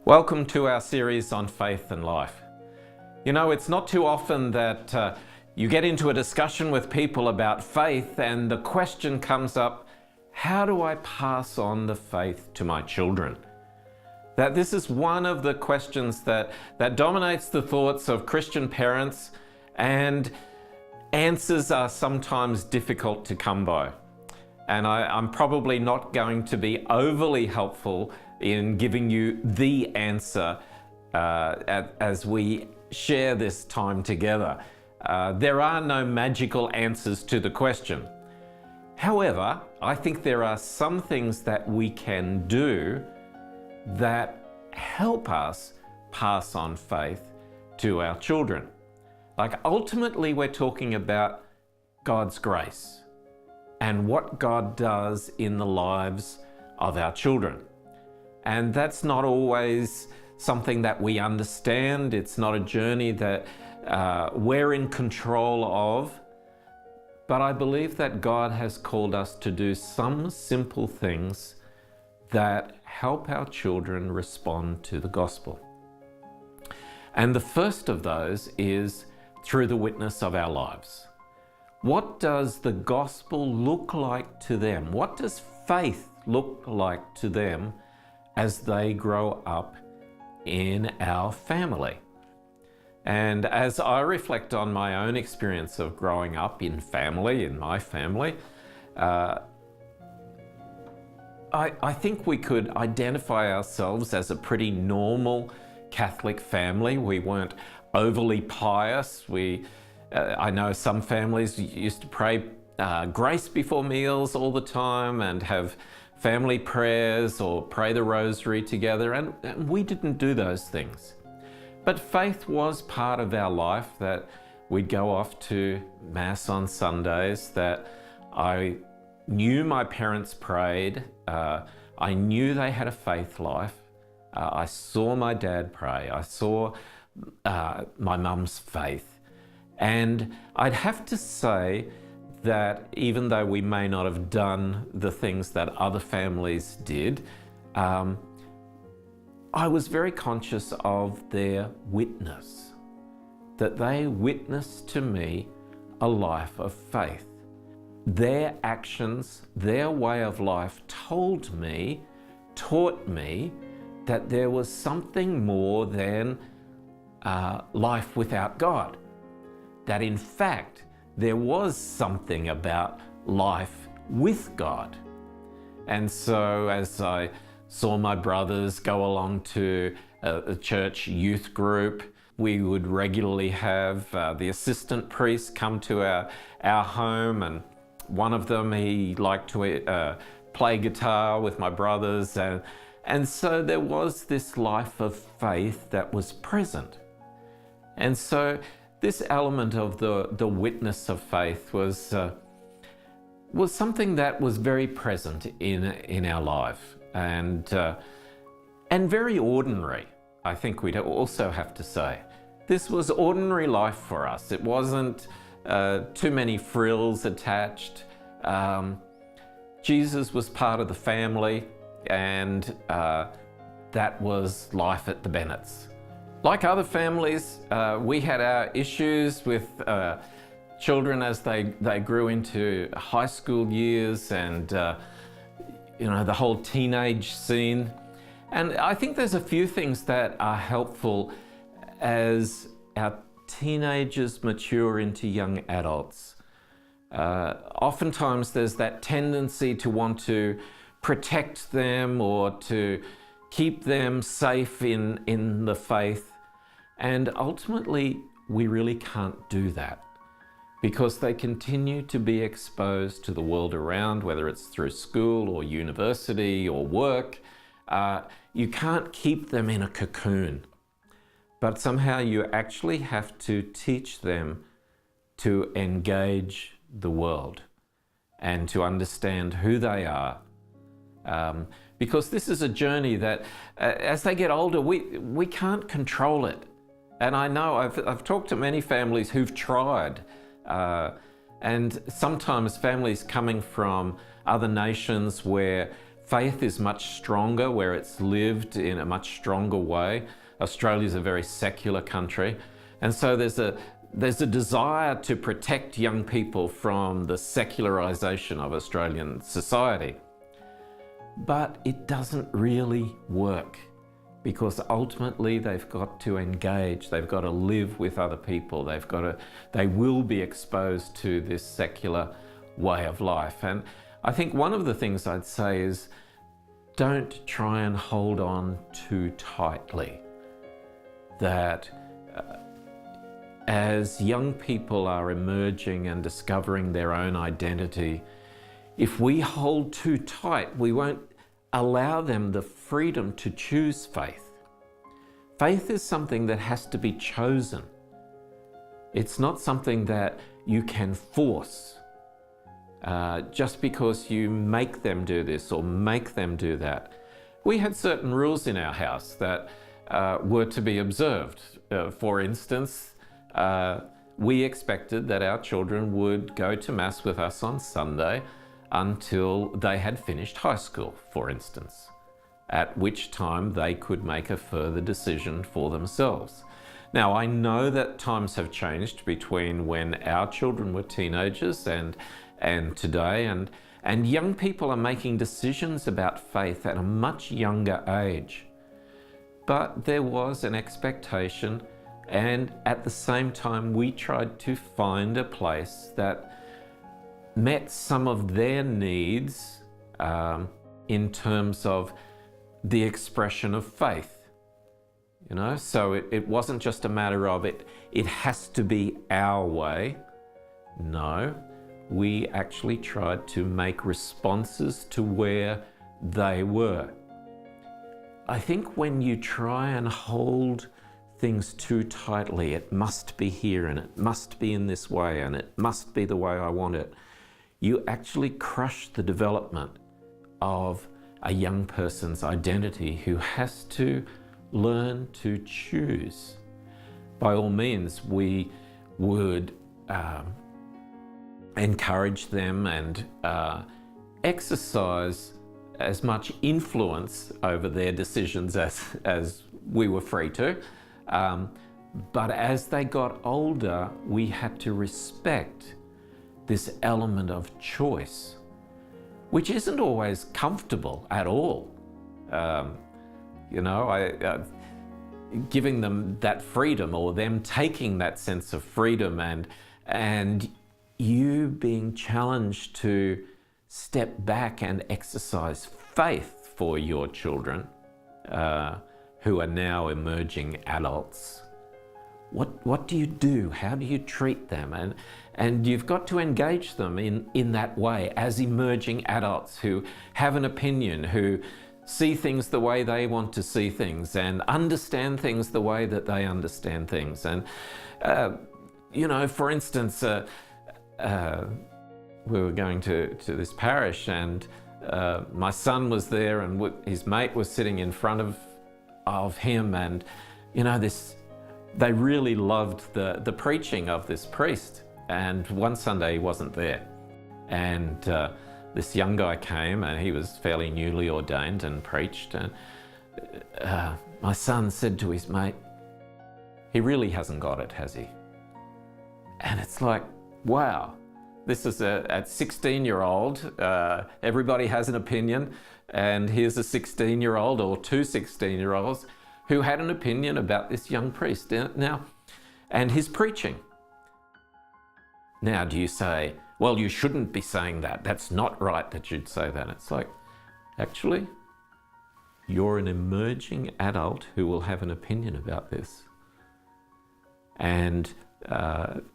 Welcome to our series on faith and life. You know, it's not too often that you get into a discussion with people about faith and the question comes up, how do I pass on the faith to my children? That this is one of the questions that dominates the thoughts of Christian parents, and answers are sometimes difficult to come by. And I'm probably not going to be overly helpful in giving you the answer as we share this time together. There are no magical answers to the question. However, I think there are some things that we can do that help us pass on faith to our children. Like ultimately we're talking about God's grace and what God does in the lives of our children. And that's not always something that we understand. It's not a journey that we're in control of. But I believe that God has called us to do some simple things that help our children respond to the gospel. And the first of those is through the witness of our lives. What does the gospel look like to them? What does faith look like to them as they grow up in our family? And as I reflect on my own experience of growing up in my family, I think we could identify ourselves as a pretty normal Catholic family. We weren't overly pious. I know some families used to pray grace before meals all the time and have family prayers or pray the rosary together, and we didn't do those things. But faith was part of our life, that we'd go off to Mass on Sundays, that I knew my parents prayed, I knew they had a faith life, I saw my dad pray, I saw my mum's faith. And I'd have to say that even though we may not have done the things that other families did, I was very conscious of their witness, that they witnessed to me a life of faith. Their actions, their way of life taught me that there was something more than life without God. That in fact, there was something about life with God. And so as I saw my brothers go along to a church youth group, we would regularly have the assistant priest come to our home, and one of them, he liked to play guitar with my brothers, and so there was this life of faith that was present. And so this element of the witness of faith was something that was very present in our life, and very ordinary, I think we'd also have to say. This was ordinary life for us. It wasn't too many frills attached. Jesus was part of the family, and that was life at the Bennetts. Like other families, we had our issues with children as they grew into high school years, and the whole teenage scene. And I think there's a few things that are helpful as our teenagers mature into young adults. Oftentimes there's that tendency to want to protect them or to keep them safe in the faith. And ultimately, we really can't do that, because they continue to be exposed to the world around, whether it's through school or university or work. You can't keep them in a cocoon, but somehow you actually have to teach them to engage the world and to understand who they are. Because this is a journey that as they get older, we can't control it. And I know I've talked to many families who've tried, and sometimes families coming from other nations where faith is much stronger where it's lived in a much stronger way. Australia's a very secular country, and so there's a desire to protect young people from the secularization of Australian society. But it doesn't really work, because ultimately they've got to engage, they've got to live with other people, they will be exposed to this secular way of life. And I think one of the things I'd say is, don't try and hold on too tightly. That as young people are emerging and discovering their own identity, if we hold too tight, we won't allow them the freedom to choose faith. Faith is something that has to be chosen. It's not something that you can force. Just because you make them do this or make them do that. We had certain rules in our house that were to be observed. For instance, we expected that our children would go to Mass with us on Sunday until they had finished high school, for instance, at which time they could make a further decision for themselves. Now, I know that times have changed between when our children were teenagers and today, and young people are making decisions about faith at a much younger age. But there was an expectation, and at the same time we tried to find a place that met some of their needs in terms of the expression of faith. You know, so it wasn't just a matter of it has to be our way. No, we actually tried to make responses to where they were. I think when you try and hold things too tightly, it must be here and it must be in this way and it must be the way I want it, you actually crush the development of a young person's identity who has to learn to choose. By all means, we would encourage them and exercise as much influence over their decisions as we were free to. But as they got older, we had to respect this element of choice, which isn't always comfortable at all. Giving them that freedom, or them taking that sense of freedom, and you being challenged to step back and exercise faith for your children who are now emerging adults. What do you do? How do you treat them? And you've got to engage them in that way as emerging adults who have an opinion, who see things the way they want to see things and understand things the way that they understand things. And, for instance, we were going to this parish, and my son was there, and his mate was sitting in front of him, and they really loved the preaching of this priest. And one Sunday he wasn't there, and this young guy came, and he was fairly newly ordained and preached, and my son said to his mate, "He really hasn't got it, has he?" And it's like, wow, this is at 16-year-old, everybody has an opinion, and here's a 16-year-old or two 16-year-olds who had an opinion about this young priest now, and his preaching. Now, do you say, well, you shouldn't be saying that. That's not right that you'd say that. It's like, actually, you're an emerging adult who will have an opinion about this. And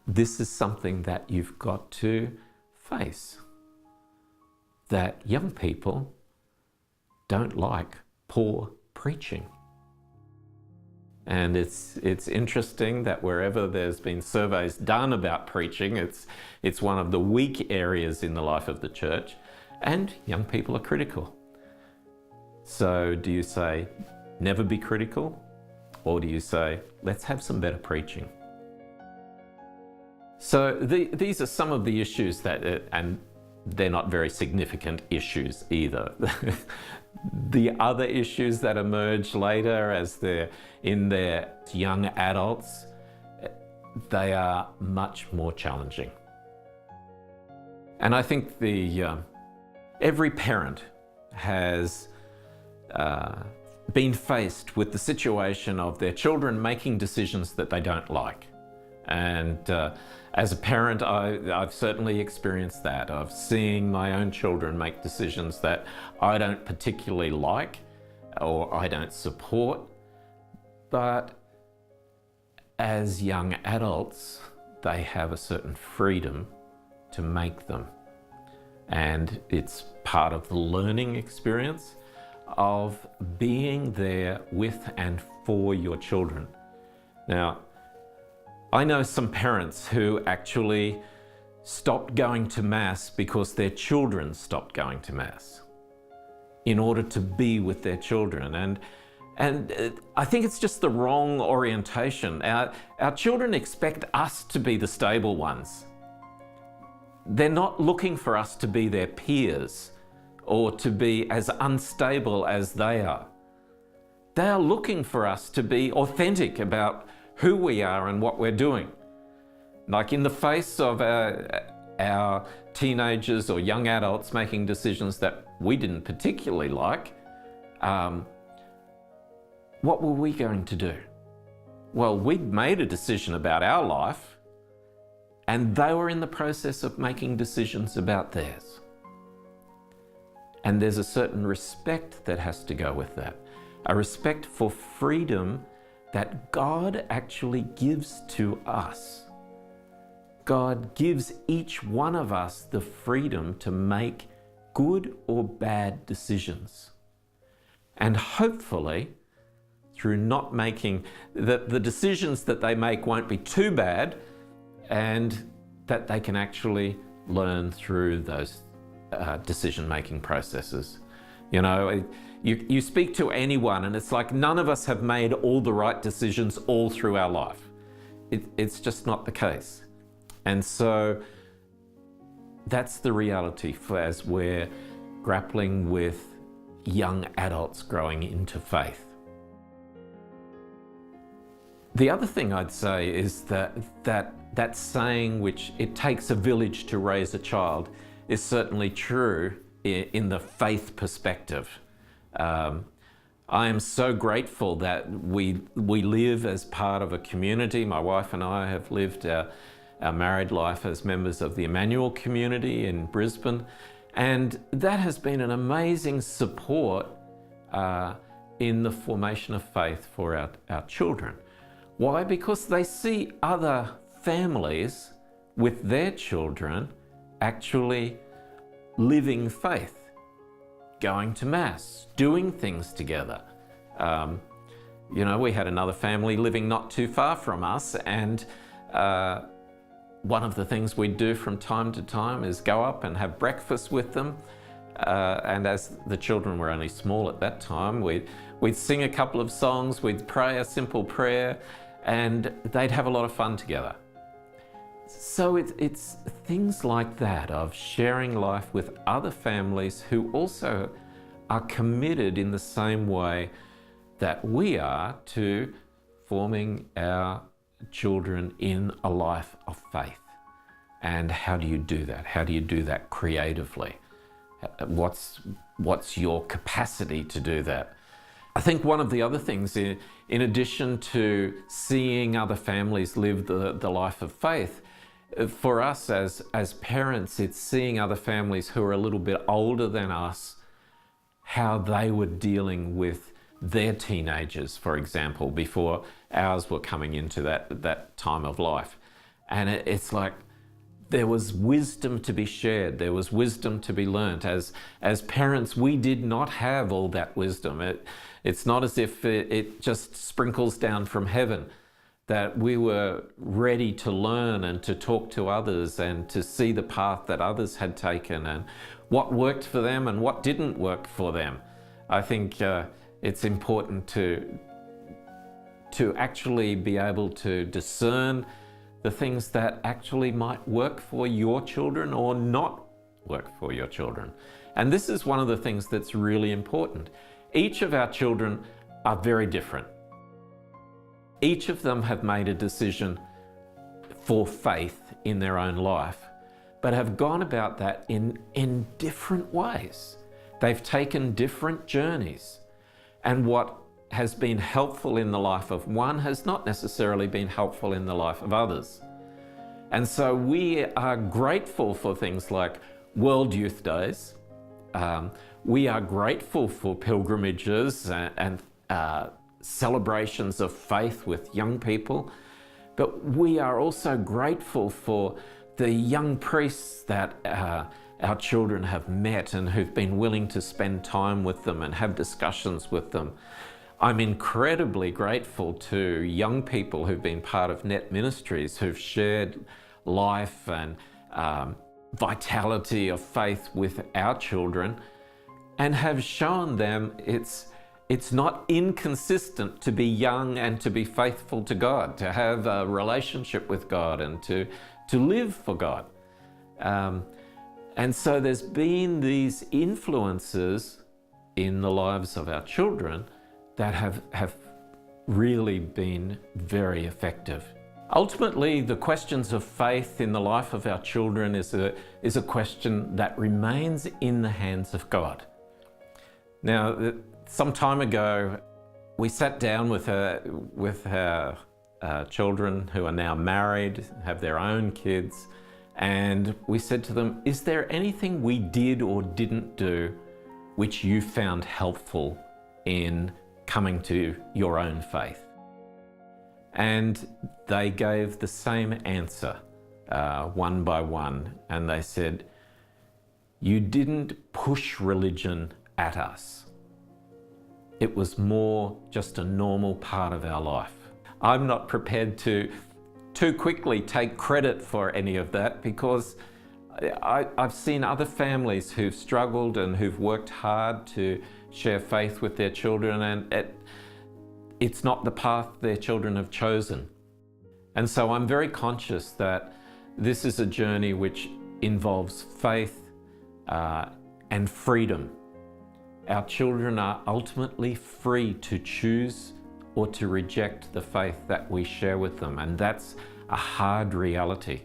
this is something that you've got to face. That young people don't like poor preaching. And it's interesting that wherever there's been surveys done about preaching, it's one of the weak areas in the life of the church, and young people are critical. So do you say, never be critical? Or do you say, let's have some better preaching? So these are some of the issues that they're not very significant issues either. The other issues that emerge later as they're in their young adults, they are much more challenging. And I think every parent has been faced with the situation of their children making decisions that they don't like. And as a parent, I've certainly experienced that, of seeing my own children make decisions that I don't particularly like or I don't support. But as young adults, they have a certain freedom to make them. And it's part of the learning experience of being there with and for your children. Now, I know some parents who actually stopped going to Mass because their children stopped going to Mass in order to be with their children. And I think it's just the wrong orientation. Our children expect us to be the stable ones. They're not looking for us to be their peers or to be as unstable as they are. They are looking for us to be authentic about who we are and what we're doing. Like in the face of our teenagers or young adults making decisions that we didn't particularly like, what were we going to do? Well, we'd made a decision about our life, and they were in the process of making decisions about theirs. And there's a certain respect that has to go with that, a respect for freedom that God actually gives to us. God gives each one of us the freedom to make good or bad decisions. And hopefully, through not making, the decisions that they make won't be too bad, and that they can actually learn through those decision-making processes. You know, you speak to anyone and it's like none of us have made all the right decisions all through our life. It's just not the case. And so that's the reality as we're grappling with young adults growing into faith. The other thing I'd say is that saying, which it takes a village to raise a child, is certainly true in the faith perspective. I am so grateful that we live as part of a community. My wife and I have lived our married life as members of the Emmanuel community in Brisbane, and that has been an amazing support in the formation of faith for our children. Why? Because they see other families with their children actually living faith, going to Mass, doing things together. You know, we had another family living not too far from us, and one of the things we'd do from time to time is go up and have breakfast with them. And as the children were only small at that time, we'd sing a couple of songs, we'd pray a simple prayer, and they'd have a lot of fun together. So it's things like that, of sharing life with other families who also are committed in the same way that we are to forming our children in a life of faith. And how do you do that? How do you do that creatively? What's your capacity to do that? I think one of the other things, in addition to seeing other families live the life of faith, for us as parents, it's seeing other families who are a little bit older than us, how they were dealing with their teenagers, for example, before ours were coming into that time of life. And it's like there was wisdom to be shared. There was wisdom to be learnt. As parents, we did not have all that wisdom. It's not as if it just sprinkles down from heaven, that we were ready to learn and to talk to others and to see the path that others had taken and what worked for them and what didn't work for them. I think it's important to actually be able to discern the things that actually might work for your children or not work for your children. And this is one of the things that's really important. Each of our children are very different. Each of them have made a decision for faith in their own life, but have gone about that in different ways. They've taken different journeys, and what has been helpful in the life of one has not necessarily been helpful in the life of others. And so we are grateful for things like World Youth Days. We are grateful for pilgrimages and celebrations of faith with young people, but we are also grateful for the young priests that our children have met and who've been willing to spend time with them and have discussions with them. I'm incredibly grateful to young people who've been part of Net Ministries, who've shared life and vitality of faith with our children, and have shown them it's not inconsistent to be young and to be faithful to God, to have a relationship with God and to live for God. And so there's been these influences in the lives of our children that have really been very effective. Ultimately, the questions of faith in the life of our children is a question that remains in the hands of God. Now, some time ago, we sat down with our children who are now married, have their own kids, and we said to them, is there anything we did or didn't do which you found helpful in coming to your own faith? And they gave the same answer, one by one, and they said, you didn't push religion at us. It was more just a normal part of our life. I'm not prepared to too quickly take credit for any of that, because I've seen other families who've struggled and who've worked hard to share faith with their children, and it's not the path their children have chosen. And so I'm very conscious that this is a journey which involves faith and freedom. Our children are ultimately free to choose or to reject the faith that we share with them. And that's a hard reality,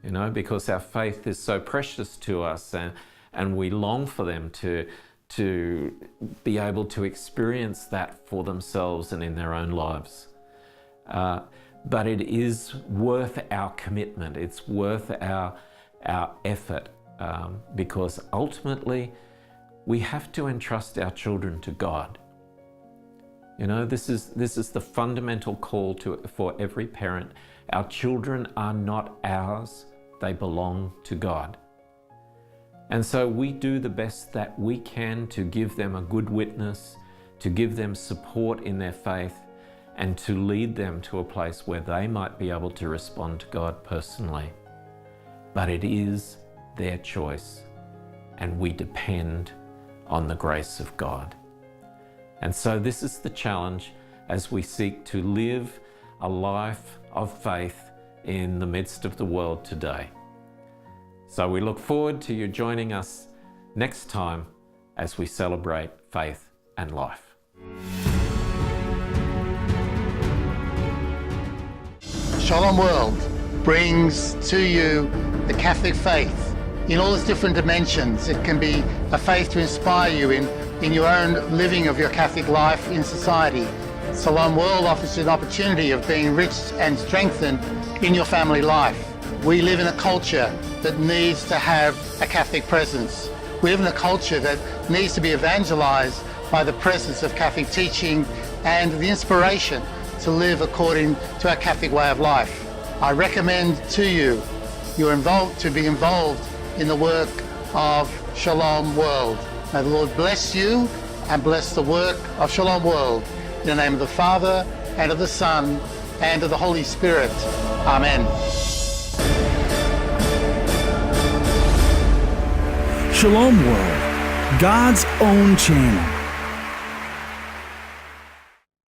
you know, because our faith is so precious to us, and we long for them to be able to experience that for themselves and in their own lives. But it is worth our commitment. It's worth our effort, because ultimately we have to entrust our children to God. You know, this is the fundamental call for every parent. Our children are not ours, they belong to God. And so we do the best that we can to give them a good witness, to give them support in their faith, and to lead them to a place where they might be able to respond to God personally. But it is their choice, and we depend on the grace of God. And so this is the challenge as we seek to live a life of faith in the midst of the world today. So we look forward to you joining us next time as we celebrate faith and life. Shalom World brings to you the Catholic faith in all its different dimensions. It can be a faith to inspire you in your own living of your Catholic life in society. Shalom World offers you an opportunity of being enriched and strengthened in your family life. We live in a culture that needs to have a Catholic presence. We live in a culture that needs to be evangelized by the presence of Catholic teaching and the inspiration to live according to our Catholic way of life. I recommend to you to be involved in the work of Shalom World. May the Lord bless you and bless the work of Shalom World. In the name of the Father, and of the Son, and of the Holy Spirit. Amen. Shalom World, God's own channel.